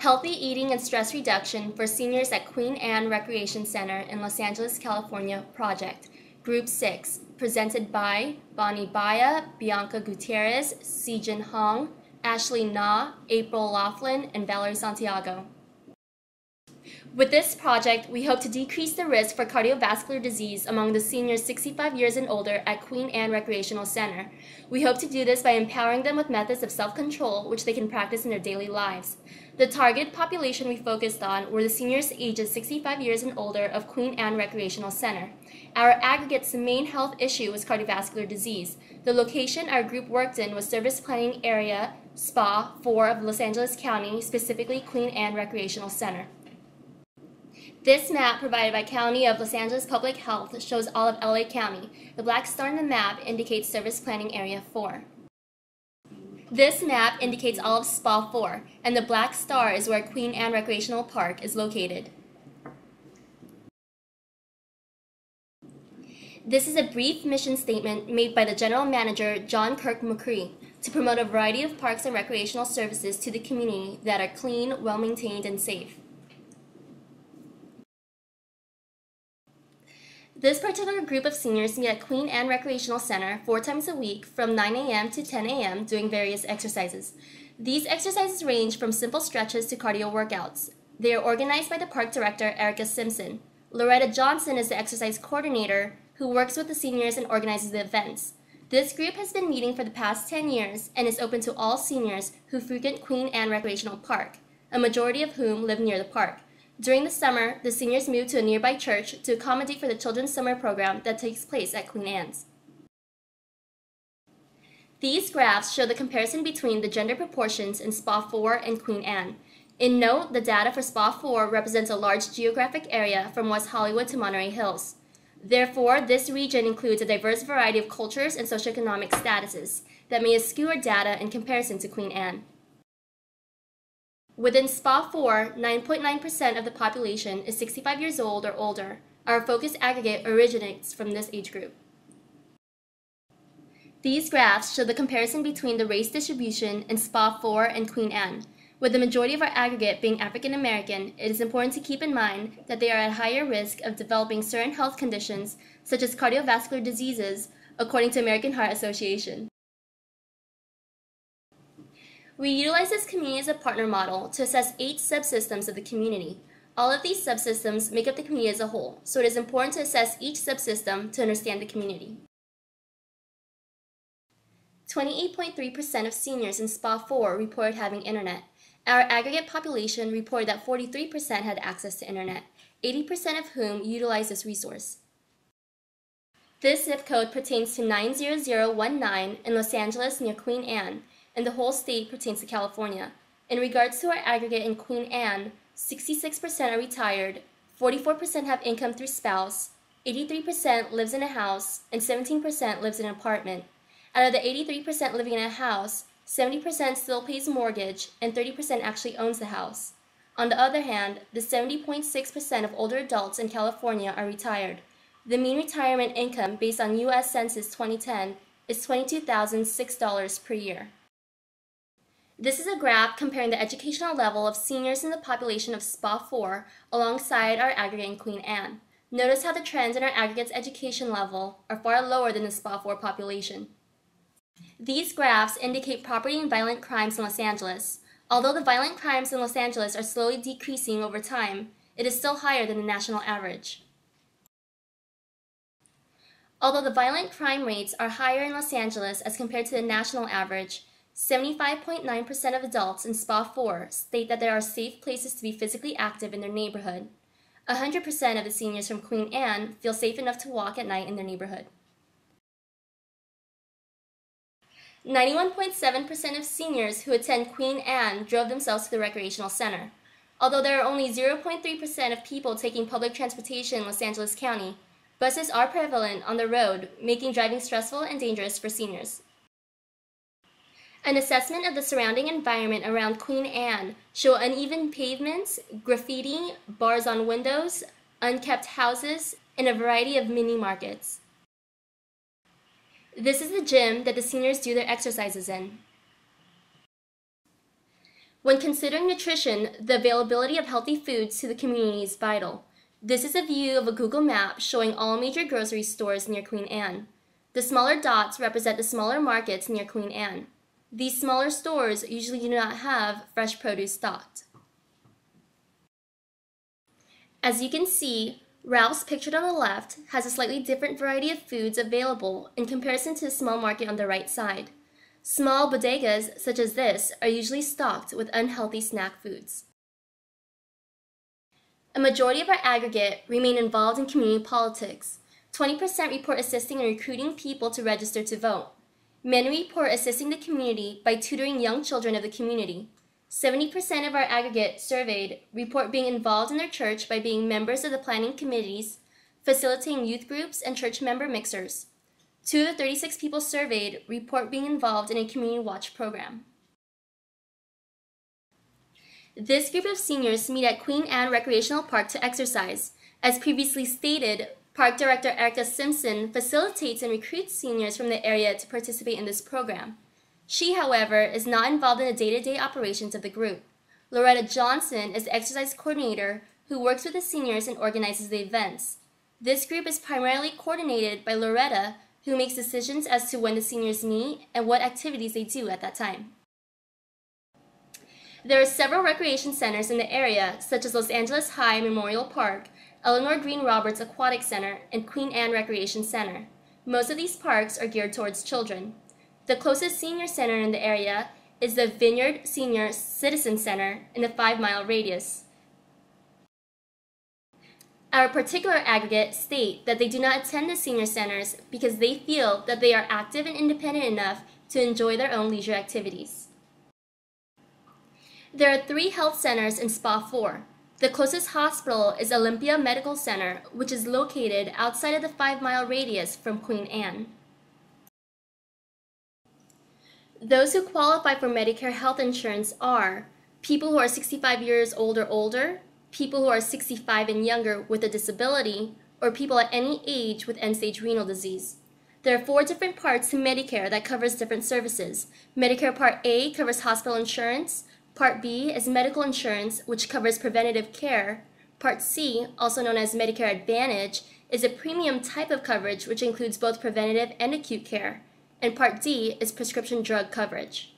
Healthy Eating and Stress Reduction for Seniors at Queen Anne Recreation Center in Los Angeles, California Project, Group 6, presented by Bonnie Baya, Bianca Gutierrez, Sijin Hong, Ashley Na, April Laughlin, and Valerie Santiago. With this project, we hope to decrease the risk for cardiovascular disease among the seniors 65 years and older at Queen Anne Recreational Center. We hope to do this by empowering them with methods of self-control which they can practice in their daily lives. The target population we focused on were the seniors ages 65 years and older of Queen Anne Recreational Center. Our aggregate's main health issue was cardiovascular disease. The location our group worked in was Service Planning Area SPA 4 of Los Angeles County, specifically Queen Anne Recreational Center. This map provided by County of Los Angeles Public Health shows all of LA County. The black star in the map indicates Service Planning Area 4. This map indicates all of SPA 4, and the black star is where Queen Anne Recreational Park is located. This is a brief mission statement made by the General Manager, John Kirk McCree, to promote a variety of parks and recreational services to the community that are clean, well-maintained, and safe. This particular group of seniors meet at Queen Anne Recreational Center 4 times a week from 9 a.m. to 10 a.m. doing various exercises. These exercises range from simple stretches to cardio workouts. They are organized by the park director, Erica Simpson. Loretta Johnson is the exercise coordinator who works with the seniors and organizes the events. This group has been meeting for the past 10 years and is open to all seniors who frequent Queen Anne Recreational Park, a majority of whom live near the park. During the summer, the seniors moved to a nearby church to accommodate for the children's summer program that takes place at Queen Anne's. These graphs show the comparison between the gender proportions in SPA 4 and Queen Anne. In note, the data for SPA 4 represents a large geographic area from West Hollywood to Monterey Hills. Therefore, this region includes a diverse variety of cultures and socioeconomic statuses that may skew our data in comparison to Queen Anne. Within SPA 4, 9.9% of the population is 65 years old or older. Our focus aggregate originates from this age group. These graphs show the comparison between the race distribution in SPA 4 and Queen Anne. With the majority of our aggregate being African American, it is important to keep in mind that they are at higher risk of developing certain health conditions, such as cardiovascular diseases, according to American Heart Association. We utilize this community as a partner model to assess 8 subsystems of the community. All of these subsystems make up the community as a whole, so it is important to assess each subsystem to understand the community. 28.3% of seniors in SPA 4 reported having internet. Our aggregate population reported that 43% had access to internet, 80% of whom utilized this resource. This zip code pertains to 90019 in Los Angeles near Queen Anne, and the whole state pertains to California. In regards to our aggregate in Queen Anne, 66% are retired, 44% have income through spouse, 83% lives in a house, and 17% lives in an apartment. Out of the 83% living in a house, 70% still pays mortgage, and 30% actually owns the house. On the other hand, the 70.6% of older adults in California are retired. The mean retirement income based on U.S. Census 2010 is $22,006 per year. This is a graph comparing the educational level of seniors in the population of SPA 4 alongside our aggregate in Queen Anne. Notice how the trends in our aggregate's education level are far lower than the SPA 4 population. These graphs indicate property and violent crimes in Los Angeles. Although the violent crimes in Los Angeles are slowly decreasing over time, it is still higher than the national average. Although the violent crime rates are higher in Los Angeles as compared to the national average, 75.9% of adults in SPA 4 state that there are safe places to be physically active in their neighborhood. 100% of the seniors from Queen Anne feel safe enough to walk at night in their neighborhood. 91.7% of seniors who attend Queen Anne drove themselves to the recreational center. Although there are only 0.3% of people taking public transportation in Los Angeles County, buses are prevalent on the road, making driving stressful and dangerous for seniors. An assessment of the surrounding environment around Queen Anne show uneven pavements, graffiti, bars on windows, unkept houses, and a variety of mini markets. This is the gym that the seniors do their exercises in. When considering nutrition, the availability of healthy foods to the community is vital. This is a view of a Google map showing all major grocery stores near Queen Anne. The smaller dots represent the smaller markets near Queen Anne. These smaller stores usually do not have fresh produce stocked. As you can see, Ralph's, pictured on the left, has a slightly different variety of foods available in comparison to the small market on the right side. Small bodegas, such as this, are usually stocked with unhealthy snack foods. A majority of our aggregate remain involved in community politics. 20% report assisting in recruiting people to register to vote. Many report assisting the community by tutoring young children of the community. 70% of our aggregate surveyed report being involved in their church by being members of the planning committees, facilitating youth groups, and church member mixers. 2 of the 36 people surveyed report being involved in a community watch program. This group of seniors meet at Queen Anne Recreational Park to exercise. As previously stated, Park Director Erica Simpson facilitates and recruits seniors from the area to participate in this program. She, however, is not involved in the day-to-day operations of the group. Loretta Johnson is the exercise coordinator who works with the seniors and organizes the events. This group is primarily coordinated by Loretta, who makes decisions as to when the seniors meet and what activities they do at that time. There are several recreation centers in the area, such as Los Angeles High Memorial Park, Eleanor Green Roberts Aquatic Center, and Queen Anne Recreation Center. Most of these parks are geared towards children. The closest senior center in the area is the Vineyard Senior Citizen Center in a 5-mile radius. Our particular aggregate state that they do not attend the senior centers because they feel that they are active and independent enough to enjoy their own leisure activities. There are 3 health centers in SPA 4. The closest hospital is Olympia Medical Center, which is located outside of the 5-mile radius from Queen Anne. Those who qualify for Medicare health insurance are people who are 65 years old or older, people who are 65 and younger with a disability, or people at any age with end-stage renal disease. There are 4 different parts to Medicare that covers different services. Medicare Part A covers hospital insurance. Part B is medical insurance, which covers preventative care. Part C, also known as Medicare Advantage, is a premium type of coverage which includes both preventative and acute care. And Part D is prescription drug coverage.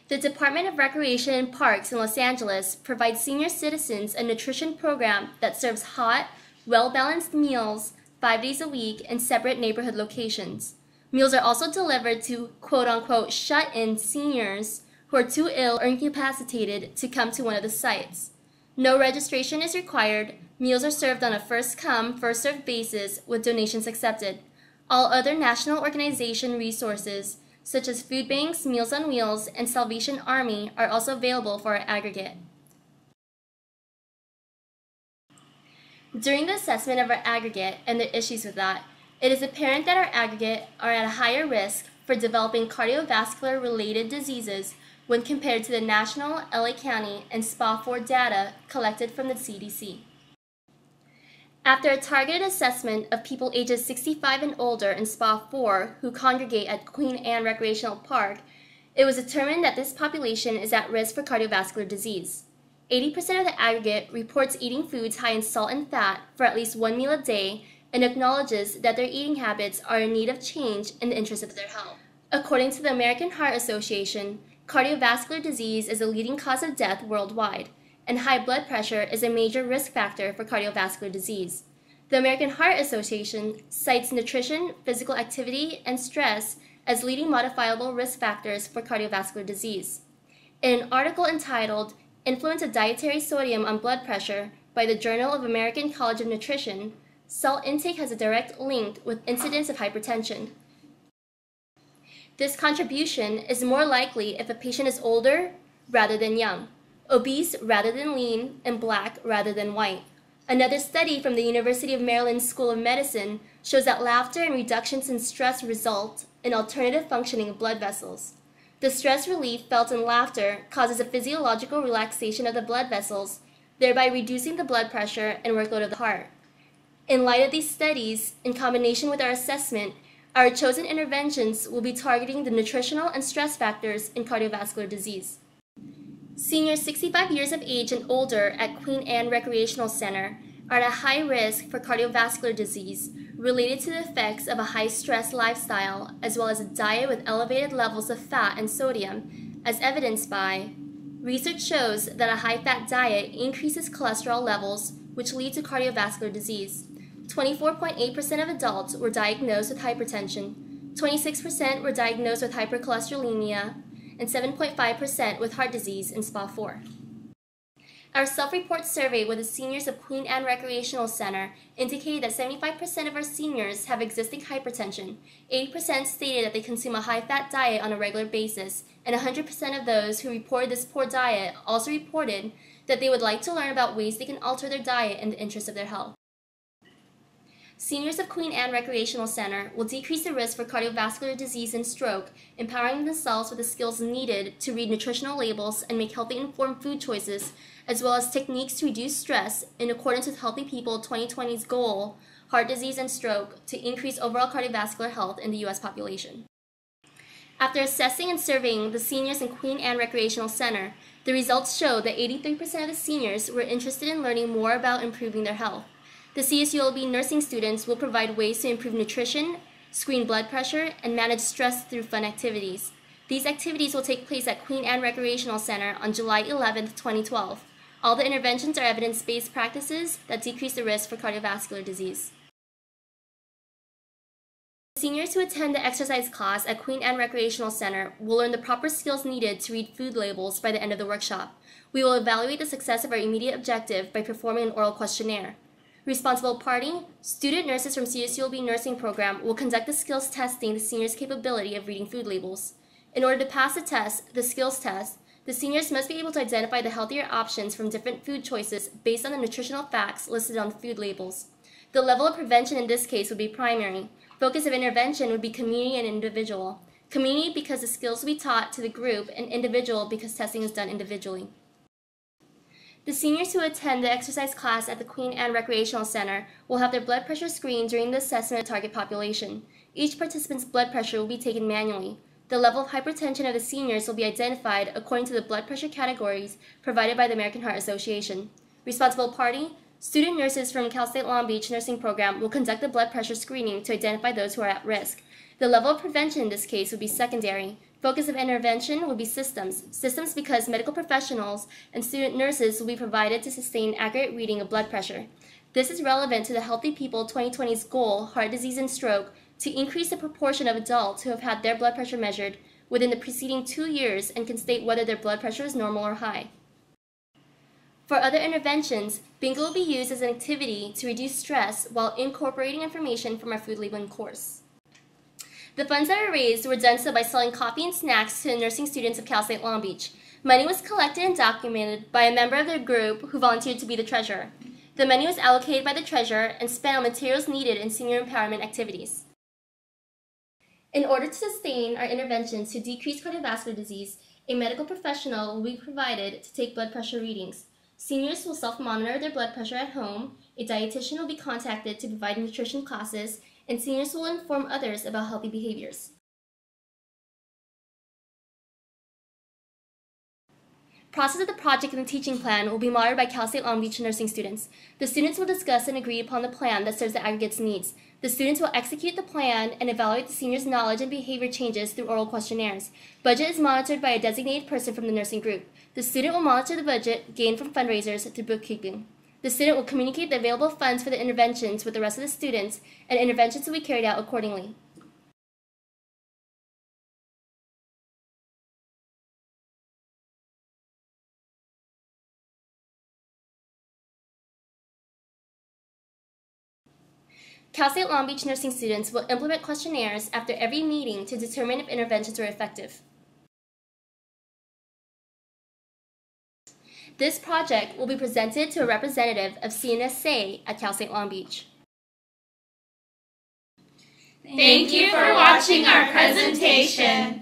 The Department of Recreation and Parks in Los Angeles provides senior citizens a nutrition program that serves hot, well-balanced meals 5 days a week in separate neighborhood locations. Meals are also delivered to quote-unquote shut-in seniors who are too ill or incapacitated to come to one of the sites. No registration is required. Meals are served on a first-come, first-served basis with donations accepted. All other national organization resources, such as food banks, Meals on Wheels, and Salvation Army, are also available for our aggregate. During the assessment of our aggregate and the issues with that, it is apparent that our aggregate are at a higher risk for developing cardiovascular-related diseases when compared to the national, LA County, and SPA 4 data collected from the CDC. After a targeted assessment of people ages 65 and older in SPA 4 who congregate at Queen Anne Recreational Park, it was determined that this population is at risk for cardiovascular disease. 80% of the aggregate reports eating foods high in salt and fat for at least 1 meal a day and acknowledges that their eating habits are in need of change in the interest of their health. According to the American Heart Association, cardiovascular disease is a leading cause of death worldwide, and high blood pressure is a major risk factor for cardiovascular disease. The American Heart Association cites nutrition, physical activity, and stress as leading modifiable risk factors for cardiovascular disease. In an article entitled Influence of Dietary Sodium on Blood Pressure by the Journal of American College of Nutrition, salt intake has a direct link with incidence of hypertension. This contribution is more likely if a patient is older rather than young, obese rather than lean, and black rather than white. Another study from the University of Maryland School of Medicine shows that laughter and reductions in stress result in alternative functioning of blood vessels. The stress relief felt in laughter causes a physiological relaxation of the blood vessels, thereby reducing the blood pressure and workload of the heart. In light of these studies, in combination with our assessment, Our chosen interventions will be targeting the nutritional and stress factors in cardiovascular disease. Seniors 65 years of age and older at Queen Anne Recreational Center are at a high risk for cardiovascular disease related to the effects of a high-stress lifestyle as well as a diet with elevated levels of fat and sodium, as evidenced by research shows that a high-fat diet increases cholesterol levels, which lead to cardiovascular disease. 24.8% of adults were diagnosed with hypertension, 26% were diagnosed with hypercholesterolemia, and 7.5% with heart disease in SPA 4. Our self-report survey with the seniors of Queen Anne Recreational Center indicated that 75% of our seniors have existing hypertension, 80% stated that they consume a high-fat diet on a regular basis, and 100% of those who reported this poor diet also reported that they would like to learn about ways they can alter their diet in the interest of their health. Seniors of Queen Anne Recreational Center will decrease the risk for cardiovascular disease and stroke, empowering themselves with the skills needed to read nutritional labels and make healthy informed food choices, as well as techniques to reduce stress in accordance with Healthy People 2020's goal, heart disease and stroke, to increase overall cardiovascular health in the U.S. population. After assessing and surveying the seniors in Queen Anne Recreational Center, the results showed that 83% of the seniors were interested in learning more about improving their health. The CSULB nursing students will provide ways to improve nutrition, screen blood pressure, and manage stress through fun activities. These activities will take place at Queen Anne Recreational Center on July 11, 2012. All the interventions are evidence-based practices that decrease the risk for cardiovascular disease. Seniors who attend the exercise class at Queen Anne Recreational Center will learn the proper skills needed to read food labels by the end of the workshop. We will evaluate the success of our immediate objective by performing an oral questionnaire. Responsible party, student nurses from CSULB nursing program will conduct the skills testing the seniors' capability of reading food labels. In order to pass the test, the skills test, the seniors must be able to identify the healthier options from different food choices based on the nutritional facts listed on the food labels. The level of prevention in this case would be primary. Focus of intervention would be community and individual. Community because the skills will be taught to the group, and individual because testing is done individually. The seniors who attend the exercise class at the Queen Anne Recreational Center will have their blood pressure screened during the assessment of target population. Each participant's blood pressure will be taken manually. The level of hypertension of the seniors will be identified according to the blood pressure categories provided by the American Heart Association. Responsible party, student nurses from Cal State Long Beach nursing program will conduct the blood pressure screening to identify those who are at risk. The level of prevention in this case would be secondary. Focus of intervention will be systems. Systems because medical professionals and student nurses will be provided to sustain accurate reading of blood pressure. This is relevant to the Healthy People 2020's goal, heart disease and stroke, to increase the proportion of adults who have had their blood pressure measured within the preceding 2 years and can state whether their blood pressure is normal or high. For other interventions, bingo will be used as an activity to reduce stress while incorporating information from our food labeling course. The funds that were raised were done so by selling coffee and snacks to the nursing students of Cal State Long Beach. Money was collected and documented by a member of their group who volunteered to be the treasurer. The money was allocated by the treasurer and spent on materials needed in senior empowerment activities. In order to sustain our interventions to decrease cardiovascular disease, a medical professional will be provided to take blood pressure readings. Seniors will self-monitor their blood pressure at home, a dietitian will be contacted to provide nutrition classes, and seniors will inform others about healthy behaviors. Process of the project and the teaching plan will be monitored by Cal State Long Beach nursing students. The students will discuss and agree upon the plan that serves the aggregate's needs. The students will execute the plan and evaluate the seniors' knowledge and behavior changes through oral questionnaires. Budget is monitored by a designated person from the nursing group. The student will monitor the budget gained from fundraisers through bookkeeping. The student will communicate the available funds for the interventions with the rest of the students, and interventions will be carried out accordingly. Cal State Long Beach nursing students will implement questionnaires after every meeting to determine if interventions were effective. This project will be presented to a representative of CNSA at Cal State Long Beach. Thank you for watching our presentation.